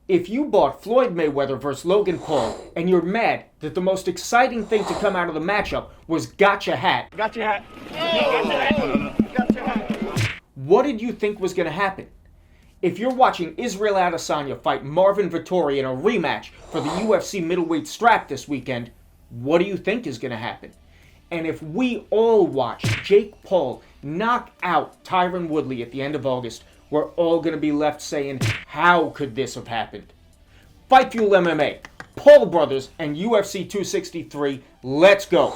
If you bought Floyd Mayweather versus Logan Paul and you're mad that the most exciting thing to come out of the matchup was gotcha hat. Gotcha hat. Gotcha hat. What did you think was going to happen? If you're watching Israel Adesanya fight Marvin Vettori in a rematch for the UFC middleweight strap this weekend, what do you think is going to happen? And if we all watch Jake Paul knock out Tyron Woodley at the end of August, we're all going to be left saying, how could this have happened? Fight Fuel MMA, Paul Brothers, and UFC 263, let's go.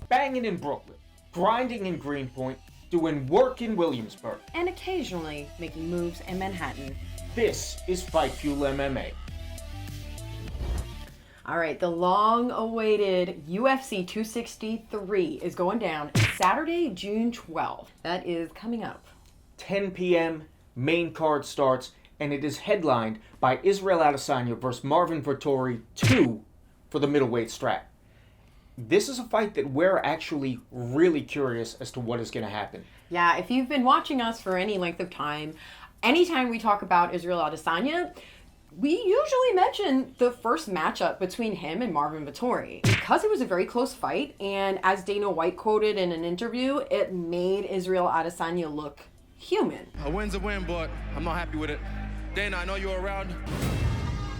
Banging in Brooklyn, grinding in Greenpoint, doing work in Williamsburg, and occasionally making moves in Manhattan. This is Fight Fuel MMA. All right, the long-awaited UFC 263 is going down Saturday, June 12th. That is coming up. 10 p.m., main card starts, and it is headlined by Israel Adesanya versus Marvin Vettori 2 for the middleweight strap. This is a fight that we're actually really curious as to what is going to happen. Yeah, if you've been watching us for any length of time, anytime we talk about Israel Adesanya, we usually mention the first matchup between him and Marvin Vettori because it was a very close fight, and as Dana White quoted in an interview, it made Israel Adesanya look human. A win's a win, but I'm not happy with it. Dana, I know you're around.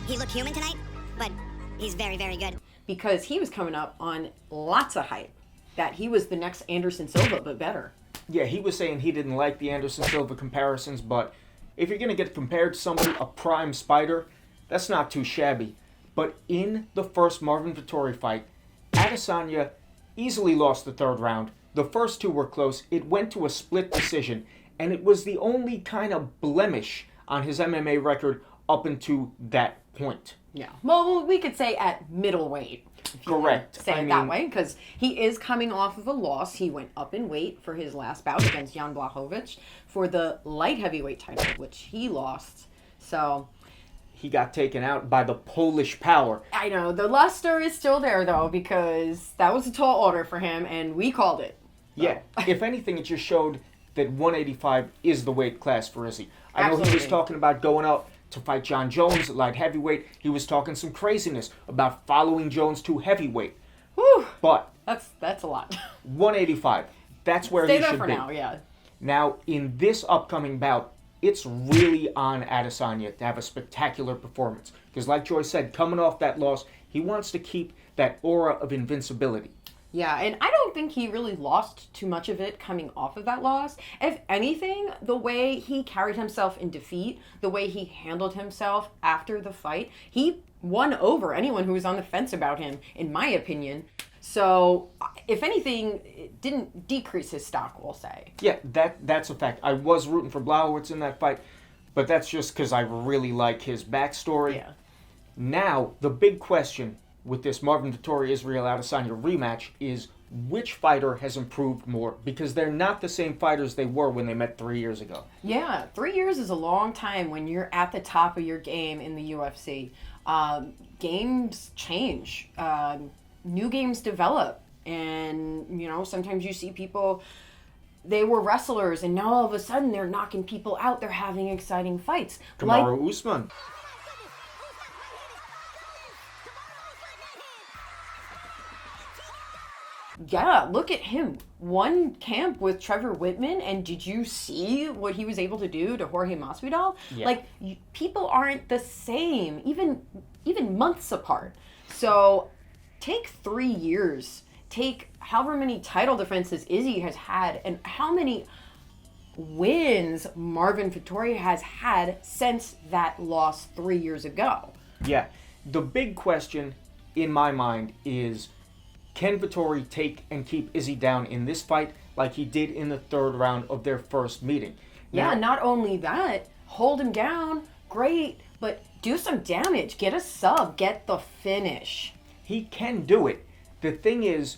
He looked human tonight, but he's very, very good. Because he was coming up on lots of hype that he was the next Anderson Silva, but better. Yeah, he was saying he didn't like the Anderson Silva comparisons, but if you're going to get compared to somebody, a prime spider, that's not too shabby. But in the first Marvin Vettori fight, Adesanya easily lost the third round. The first two were close. It went to a split decision, and it was the only kind of blemish on his MMA record up until that point. Yeah. Well, we could say at middleweight. Correct. Say it that way, because he is coming off of a loss. He went up in weight for his last bout against Jan Blachowicz for the light heavyweight title, which he lost. So he got taken out by the Polish power. I know. The luster is still there, though, because that was a tall order for him, and we called it. So. Yeah. If anything, it just showed that 185 is the weight class for Izzy. I know Absolutely. he was talking about going up to fight Jon Jones at light heavyweight. He was talking some craziness about following Jones to heavyweight. Whew. But that's a lot. 185. That's where he should be. Stay there for now, yeah. Now, in this upcoming bout, it's really on Adesanya to have a spectacular performance. Because like Joy said, coming off that loss, he wants to keep that aura of invincibility. Yeah, and I don't think he really lost too much of it coming off of that loss. If anything, the way he carried himself in defeat, the way he handled himself after the fight, he won over anyone who was on the fence about him, in my opinion. So, if anything, it didn't decrease his stock, we'll say. Yeah, that's a fact. I was rooting for Blachowicz in that fight, but that's just because I really like his backstory. Yeah. Now, the big question with this Marvin Vettori Israel Adesanya rematch is which fighter has improved more, because they're not the same fighters they were when they met 3 years ago. Yeah, 3 years is a long time when you're at the top of your game in the UFC. Games change, new games develop, and sometimes you see people, they were wrestlers and now all of a sudden they're knocking people out, they're having exciting fights. Kamaru Usman. Yeah, look at him. One camp with Trevor Whitman, and did you see what he was able to do to Jorge Masvidal? Yeah. People aren't the same, even months apart. So, take 3 years. Take however many title defenses Izzy has had, and how many wins Marvin Vettori has had since that loss 3 years ago. Yeah. The big question in my mind is, can Vettori take and keep Izzy down in this fight like he did in the third round of their first meeting? Yeah, not only that, hold him down, great, but do some damage. Get a sub, get the finish. He can do it. The thing is,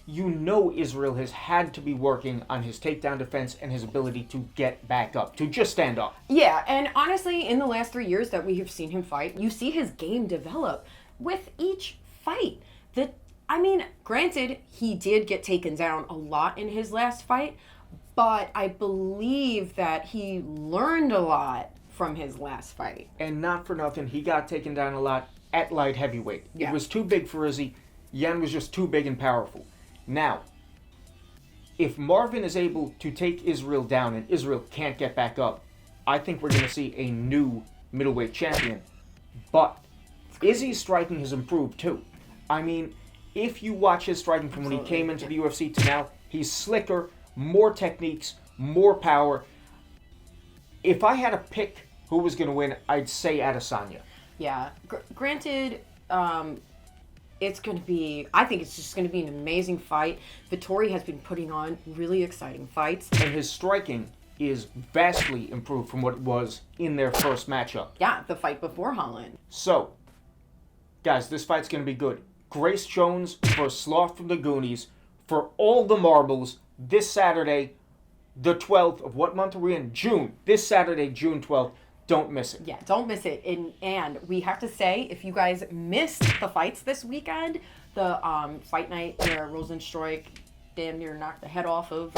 Israel has had to be working on his takedown defense and his ability to get back up, to just stand up. Yeah, and honestly, in the last 3 years that we have seen him fight, you see his game develop with each fight. Granted, he did get taken down a lot in his last fight, But I believe that he learned a lot from his last fight. And not for nothing, he got taken down a lot at light heavyweight. Yeah. It was too big for Izzy. Yan was just too big and powerful. Now, if Marvin is able to take Israel down and Israel can't get back up, I think we're going to see a new middleweight champion. But Izzy's striking has improved too. I mean, if you watch his striking from when he came into the UFC to now, he's slicker, more techniques, more power. If I had to pick who was going to win, I'd say Adesanya. Yeah. Granted, it's going to be, I think it's just going to be an amazing fight. Vettori has been putting on really exciting fights. And his striking is vastly improved from what it was in their first matchup. Yeah, the fight before Holland. So, guys, this fight's going to be good. Grace Jones versus Sloth from the Goonies for all the marbles this Saturday, the 12th of what month are we in? June. This Saturday, June 12th. Don't miss it. Yeah, don't miss it. And we have to say, if you guys missed the fights this weekend, the fight night where Rosenstruik damn near knocked the head off of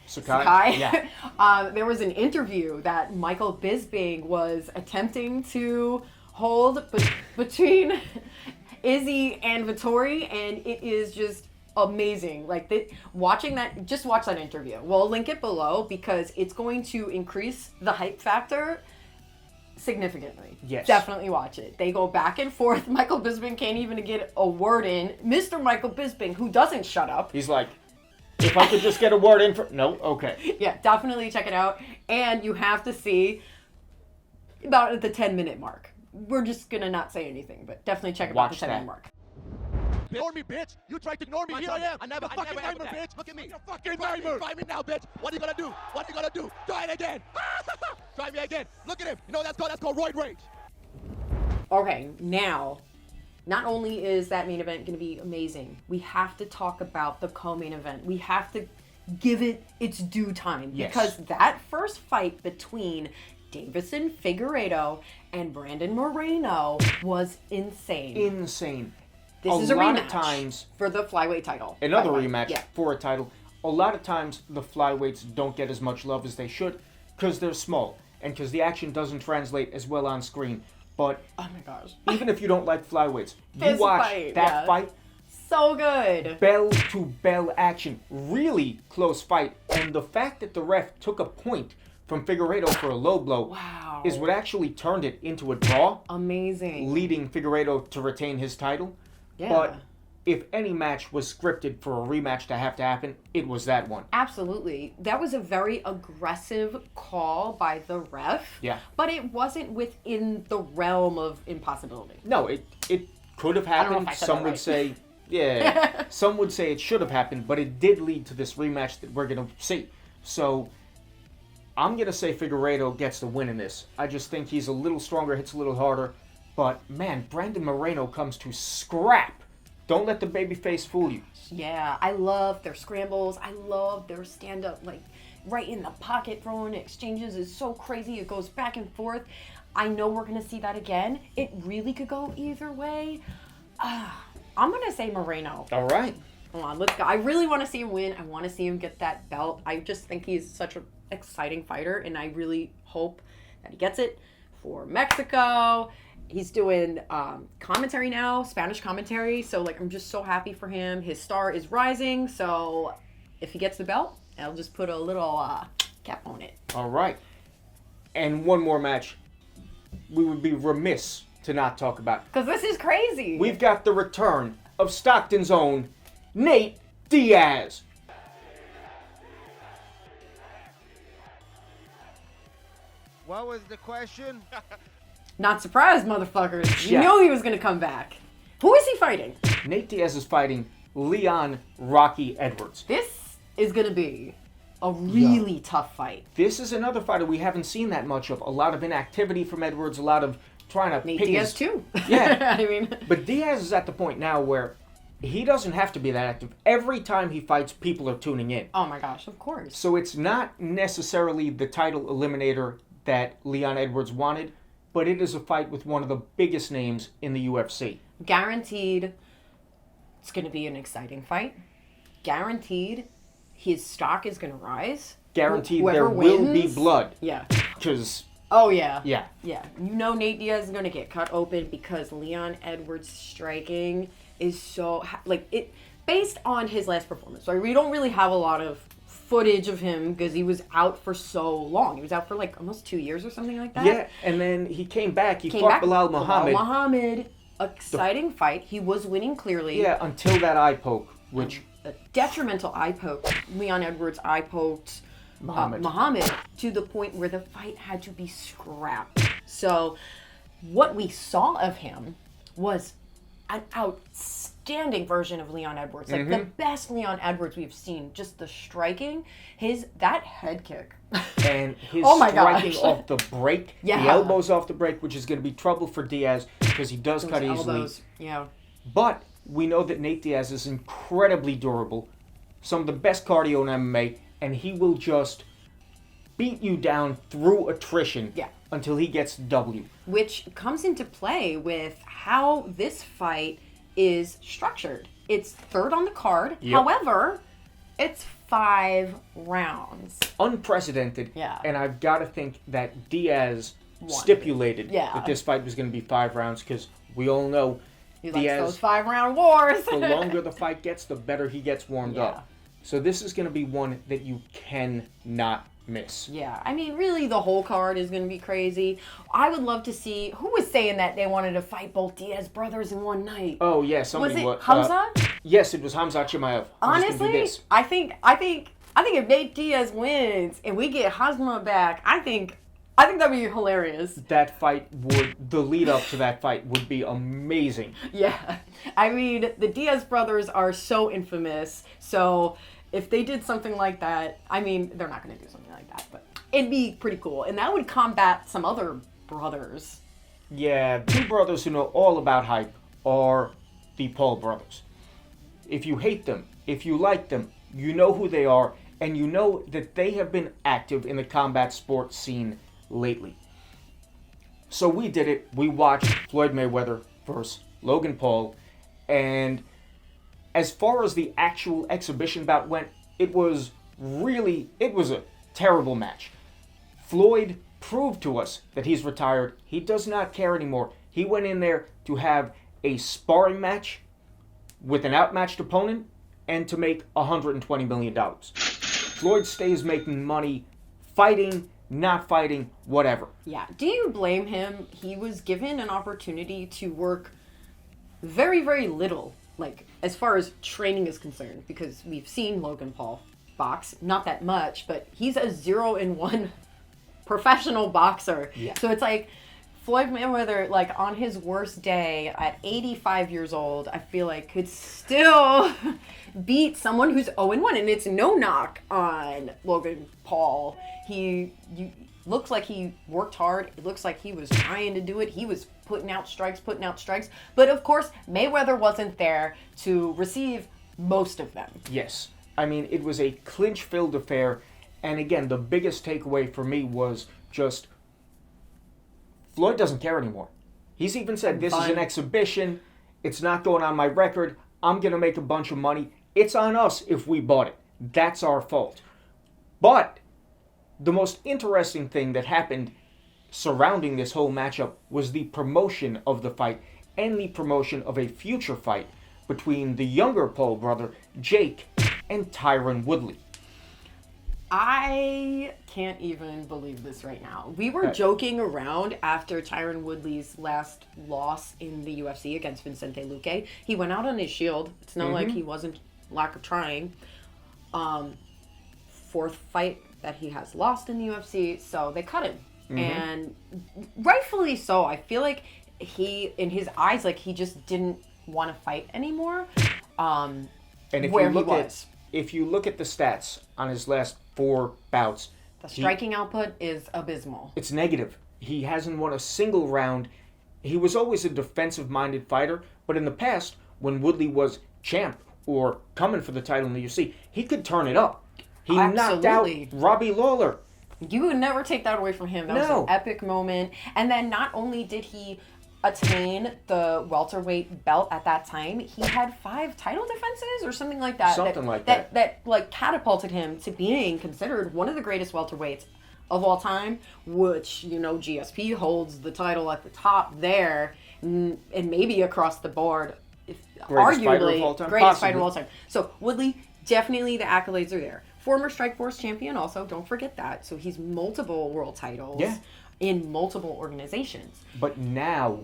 Sakai. Yeah. There was an interview that Michael Bisping was attempting to hold between Izzy and Vettori, and it is just amazing. Like, watching that, just watch that interview. We'll link it below because it's going to increase the hype factor significantly. Yes. Definitely watch it. They go back and forth. Michael Bisping can't even get a word in. Mr. Michael Bisping, who doesn't shut up. He's like, if I could just get a word in for... No? Okay. Yeah, definitely check it out. And you have to see about at the 10-minute mark. We're just going to not say anything, but definitely check about Watch the 10-minute that. mark. Ignore me, bitch. You tried to ignore me. Here I am. I never fucking ever timer, that. bitch. Look at me. You're fucking timer. Try me now, bitch. What are you gonna do? What are you gonna do? Try it again. Try me again. Look at him. You know that's called roid rage. Okay, now, not only is that main event going to be amazing, we have to talk about the co-main event. We have to give it its due time. Yes. Because that first fight between Davison Figueiredo and Brandon Moreno was insane. Insane. This is a lot rematch of times, for the flyweight title. another By the way. rematch Yeah. for a title. A lot of times, the flyweights don't get as much love as they should because they're small and because the action doesn't translate as well on screen. But Oh my gosh. even if you don't like flyweights, you This watch fight, that yeah. fight, So good. bell to bell action, really close fight. And the fact that the ref took a point from Figueiredo for a low blow Wow. is what actually turned it into a draw, Amazing. leading Figueiredo to retain his title. Yeah. But if any match was scripted for a rematch to have to happen, it was that one. Absolutely. That was a very aggressive call by the ref. Yeah. But it wasn't within the realm of impossibility. No, it could have don't know happened. if I said Some that would right. say, yeah. Some would say it should have happened, but it did lead to this rematch that we're going to see. So I'm going to say Figueiredo gets the win in this. I just think he's a little stronger, hits a little harder. But, man, Brandon Moreno comes to scrap. Don't let the babyface fool you. Yeah, I love their scrambles. I love their stand-up, like, right in the pocket throwing exchanges is so crazy. It goes back and forth. I know we're going to see that again. It really could go either way. I'm going to say Moreno. All right. Come on, let's go. I really want to see him win. I want to see him get that belt. I just think he's such an exciting fighter, and I really hope that he gets it for Mexico. He's doing commentary now, Spanish commentary. So, like, I'm just so happy for him. His star is rising. So, if he gets the belt, I'll just put a little cap on it. All right. And one more match we would be remiss to not talk about. Because this is crazy. We've got the return of Stockton's own Nate Diaz. What was the question? Not surprised, motherfuckers. You Yeah. knew he was going to come back. Who is he fighting? Nate Diaz is fighting Leon Rocky Edwards. This is going to be a really tough fight. This is another fighter we haven't seen that much of. A lot of inactivity from Edwards, a lot of trying to Nate pick Diaz his... too. Yeah. I mean, But Diaz is at the point now where he doesn't have to be that active. Every time he fights, people are tuning in. oh my gosh, of course. So it's not necessarily the title eliminator that Leon Edwards wanted, but it is a fight with one of the biggest names in the UFC. Guaranteed it's going to be an exciting fight. Guaranteed his stock is going to rise. guaranteed Whoever there will be wins? blood. Yeah. Because, Oh, yeah. yeah. Yeah. You know Nate Diaz is going to get cut open because Leon Edwards' striking is so... based on his last performance, right? We don't really have a lot of footage of him because he was out for so long. He was out for like almost 2 years or something like that. Yeah, and then he came back. He fought Bilal Muhammad. Exciting fight. He was winning clearly. Yeah, until that eye poke, which... A detrimental eye poke. Leon Edwards eye poked Muhammad to the point where the fight had to be scrapped. So what we saw of him was an outstanding version of Leon Edwards. Like the best Leon Edwards we've seen. Just the striking. That head kick. And his Oh my striking gosh. off the break. Yeah. The elbows off the break, which is going to be trouble for Diaz because he does cut easily. Elbows. Yeah. But we know that Nate Diaz is incredibly durable. Some of the best cardio in MMA. And he will just beat you down through attrition until he gets the W. Which comes into play with how this fight is structured. It's third on the card. Yep. However, it's 5 rounds. Unprecedented. Yeah. And I've got to think that Diaz stipulated Yeah. that this fight was going to be 5 rounds because we all know He likes Diaz, those 5-round wars. the longer the fight gets, the better he gets warmed up. So this is going to be one that you cannot miss. Yeah, I mean, really, the whole card is going to be crazy. I would love to see... Who was saying that they wanted to fight both Diaz brothers in one night? Oh, yeah, somebody was it Khamzat? Yes, it was Khamzat Chimaev. Honestly, I think if Nate Diaz wins and we get Khamzat back, I think that'd be hilarious. That fight the lead up to that fight would be amazing. Yeah. I mean, the Diaz brothers are so infamous, so if they did something like that, I mean, they're not going to do something like that, but it'd be pretty cool. And that would combat some other brothers. Yeah, 2 brothers who know all about hype are the Paul brothers. If you hate them, if you like them, you know who they are, and you know that they have been active in the combat sports scene lately. So we did it. We watched Floyd Mayweather versus Logan Paul, and as far as the actual exhibition bout went, it was a terrible match. Floyd proved to us that he's retired. He does not care anymore. He went in there to have a sparring match with an outmatched opponent and to make $120 million. Floyd stays making money, fighting, not fighting, whatever. Yeah. Do you blame him? He was given an opportunity to work very, very little, like, as far as training is concerned, because we've seen Logan Paul box, not that much, but he's a 0-1 professional boxer. Yeah. So it's like, Floyd Mayweather, like, on his worst day, at 85 years old, I feel like could still beat someone who's 0-1. And it's no knock on Logan Paul. He looks like he worked hard. It looks like he was trying to do it. He was putting out strikes. But, of course, Mayweather wasn't there to receive most of them. Yes. I mean, it was a clinch-filled affair. And, again, the biggest takeaway for me was just... Floyd doesn't care anymore. He's even said, this is an exhibition. It's not going on my record. I'm going to make a bunch of money. It's on us if we bought it. That's our fault. But the most interesting thing that happened surrounding this whole matchup was the promotion of the fight and the promotion of a future fight between the younger Paul brother, Jake, and Tyron Woodley. I can't even believe this right now. We were joking around after Tyron Woodley's last loss in the UFC against Vicente Luque. He went out on his shield. It's not like he wasn't lack of trying. 4th fight that he has lost in the UFC, so they cut him. And rightfully so. I feel like he, in his eyes, like he just didn't want to fight anymore. And if where you look he was. if you look at the stats on his last 4 bouts, The striking output is abysmal. it's negative. He hasn't won a single round. He was always a defensive-minded fighter, but in the past, when Woodley was champ or coming for the title in the UFC, he could turn it up. He knocked out Robbie Lawler. You would never take that away from him. That was No. an epic moment. And then not only did he attain the welterweight belt at that time, he had 5 title defenses or something like that. That like catapulted him to being considered one of the greatest welterweights of all time, which, you know, GSP holds the title at the top there, and maybe across the board, arguably greatest fighter of all time. So Woodley, definitely the accolades are there. Former Strikeforce champion also, don't forget that. So he's multiple world titles in multiple organizations. But now,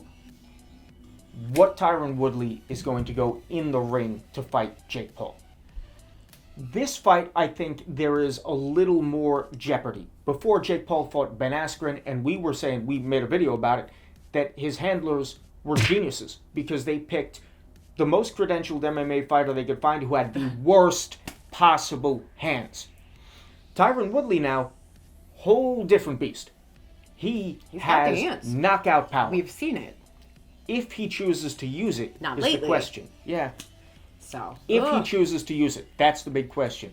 what Tyron Woodley is going to go in the ring to fight Jake Paul. This fight, I think there is a little more jeopardy. Before Jake Paul fought Ben Askren, and we were saying, we made a video about it, that his handlers were geniuses because they picked the most credentialed MMA fighter they could find who had the worst possible hands. Tyron Woodley now, whole different beast. He's has knockout power. We've seen it. If he chooses to use it, Not is lately. the question. Yeah. So If he chooses to use it, that's the big question.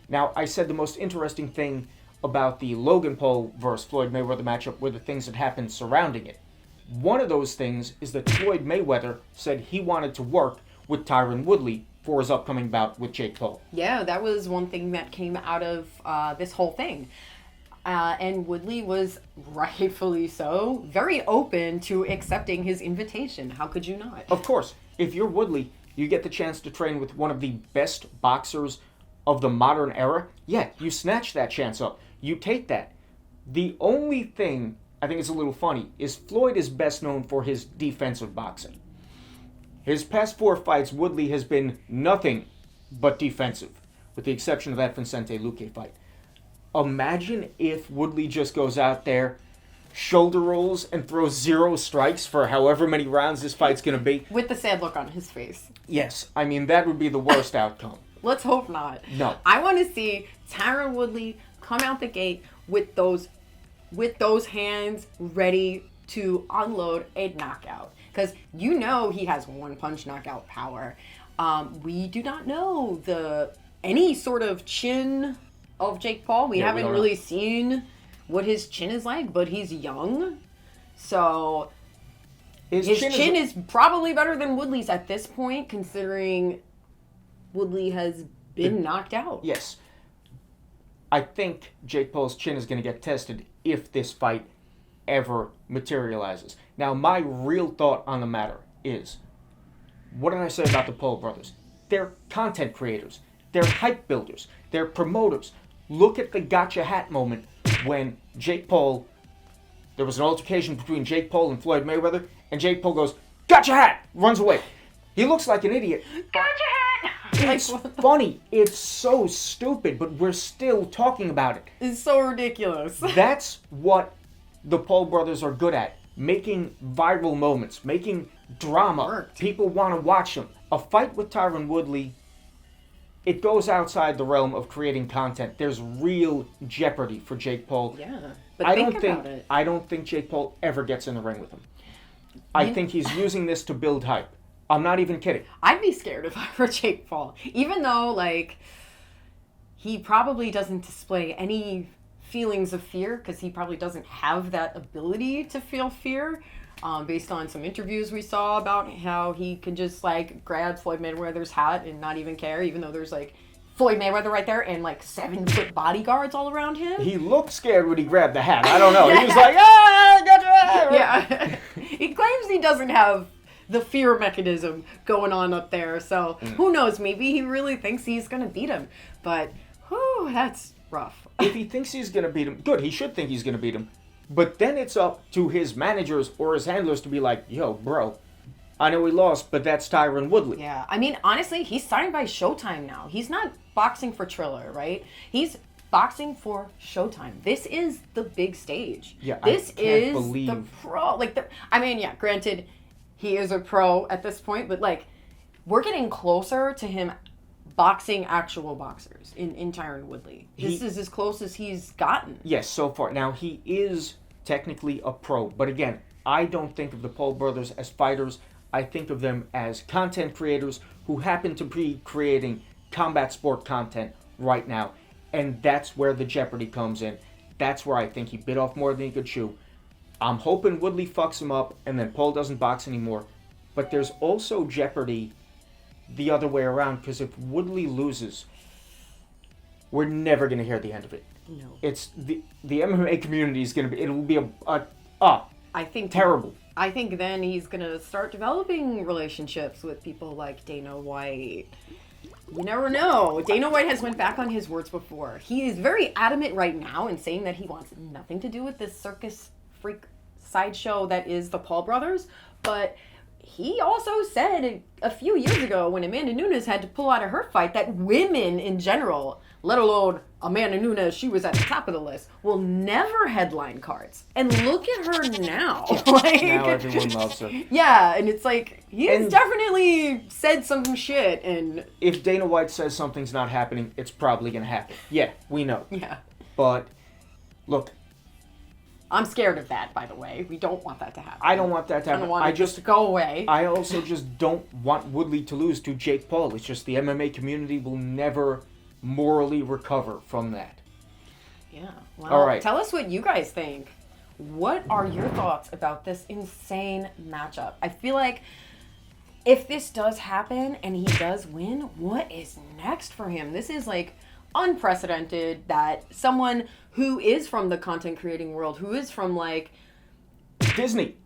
Now, I said the most interesting thing about the Logan Paul versus Floyd Mayweather matchup were the things that happened surrounding it. One of those things is that Floyd Mayweather said he wanted to work with Tyron Woodley for his upcoming bout with Jake Paul. Yeah, that was one thing that came out of this whole thing. And Woodley was, rightfully so, very open to accepting his invitation. How could you not? Of course, if you're Woodley, you get the chance to train with one of the best boxers of the modern era. Yeah, you snatch that chance up. You take that. The only thing I think is a little funny is Floyd is best known for his defensive boxing. His past 4 fights, Woodley has been nothing but defensive, with the exception of that Vicente Luque fight. Imagine if Woodley just goes out there, shoulder rolls, and throws 0 strikes for however many rounds this fight's going to be. With the sad look on his face. Yes, I mean, that would be the worst outcome. Let's hope not. No. I want to see Tyron Woodley come out the gate with those hands ready to unload a knockout. Because you know he has one-punch knockout power. We do not know any sort of chin of Jake Paul. We haven't really seen what his chin is like, but he's young. So his chin is probably better than Woodley's at this point, considering Woodley has been knocked out. Yes. I think Jake Paul's chin is going to get tested if this fight ever materializes. Now, my real thought on the matter is, what did I say about the Paul brothers? They're content creators. They're hype builders. They're promoters. Look at the gotcha hat moment when there was an altercation between Jake Paul and Floyd Mayweather, and Jake Paul goes, "Gotcha hat!" runs away. He looks like an idiot. Gotcha hat! It's funny. It's so stupid, but we're still talking about it. It's so ridiculous. That's what the Paul brothers are good at. Making viral moments, making drama. People want to watch them. A fight with Tyron Woodley, it goes outside the realm of creating content. There's real jeopardy for Jake Paul. Yeah, but I don't think Jake Paul ever gets in the ring with him. I think he's using this to build hype. I'm not even kidding. I'd be scared if I were Jake Paul. Even though, he probably doesn't display any feelings of fear, because he probably doesn't have that ability to feel fear, based on some interviews we saw about how he can just, grab Floyd Mayweather's hat and not even care, even though there's, Floyd Mayweather right there and, 7-foot bodyguards all around him. He looked scared when he grabbed the hat. I don't know. He was like, I got your hat! Yeah. He claims he doesn't have the fear mechanism going on up there, so who knows, maybe he really thinks he's gonna beat him, but whew, that's rough. If he thinks he's gonna beat him, good, he should think he's gonna beat him, but then it's up to his managers or his handlers to be like, yo, bro, I know he lost, but that's Tyron Woodley. Yeah, I mean, honestly, he's signed by Showtime now. He's not boxing for Triller, right? He's boxing for Showtime. This is the big stage. Yeah, this I can't is believe the pro. Granted, he is a pro at this point, but we're getting closer to him boxing actual boxers in Tyron Woodley. This is as close as he's gotten. Yes, so far. Now, he is technically a pro, but again, I don't think of the Paul brothers as fighters. I think of them as content creators who happen to be creating combat sport content right now, and that's where the jeopardy comes in. That's where I think he bit off more than he could chew. I'm hoping Woodley fucks him up and then Paul doesn't box anymore. But there's also jeopardy the other way around, because if Woodley loses, we're never going to hear the end of it. No. It's the MMA community is going to be, it will be I think terrible. I think then he's going to start developing relationships with people like Dana White. You never know. Dana White has went back on his words before. He is very adamant right now in saying that he wants nothing to do with this circus freak sideshow that is the Paul brothers. But he also said a few years ago when Amanda Nunes had to pull out of her fight that women in general, let alone Amanda Nunes, she was at the top of the list, will never headline cards. And look at her now. Like, Now everyone loves her. Yeah, and it's like, he's definitely said some shit. And if Dana White says something's not happening, it's probably going to happen. Yeah, we know. yeah. But, look, I'm scared of that, by the way. We don't want that to happen. I don't want that to I happen. don't want it just to go away. I also just don't want Woodley to lose to Jake Paul. It's just the MMA community will never morally recover from that. Yeah. Well, All right. Tell us what you guys think. What are your thoughts about this insane matchup? I feel like if this does happen and he does win, what is next for him? This is like unprecedented that someone who is from the content creating world, who is from like Disney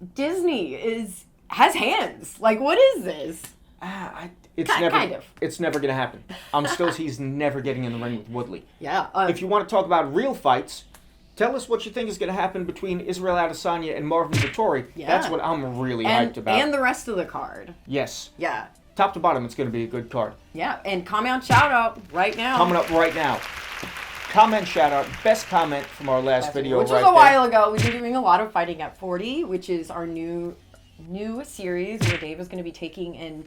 has hands. Like, what is this? Kind of. It's never going to happen. He's never getting in the ring with Woodley. Yeah. If you want to talk about real fights, tell us what you think is going to happen between Israel Adesanya and Marvin Vettori. Yeah. That's what I'm really hyped about. And the rest of the card. Yes. Yeah. Top to bottom, it's going to be a good card. Yeah. And comment shout out right now. Coming up right now. Comment shout out. Best comment from our last video, which right was a while there. ago. We've been doing a lot of Fighting at 40, which is our new series where Dave is going to be taking an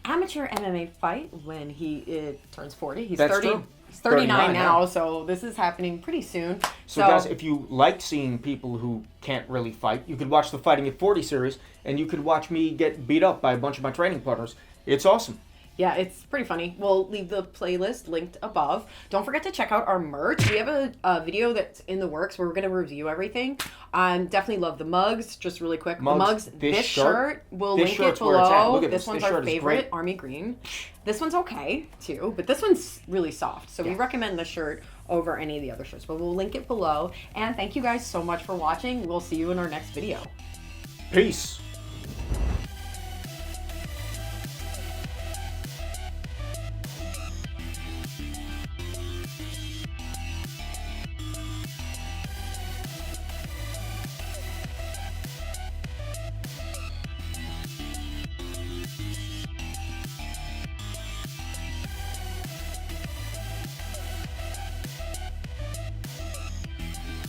amateur MMA fight when he turns 40. He's That's 30. true. He's 39 now, now. So this is happening pretty soon. So guys, if you like seeing people who can't really fight, you could watch the Fighting at 40 series, and you could watch me get beat up by a bunch of my training partners. It's awesome. Yeah, it's pretty funny. We'll leave the playlist linked above. Don't forget to check out our merch. We have a video that's in the works where we're going to review everything. Definitely love the mugs. Just really quick. Mugs, this shirt, we'll this link it shirt's where it's at. below. Look at This this. one's This our shirt is favorite, great. Army Green. This one's okay, too. But this one's really soft. So we recommend this shirt over any of the other shirts. But we'll link it below. And thank you guys so much for watching. We'll see you in our next video. Peace.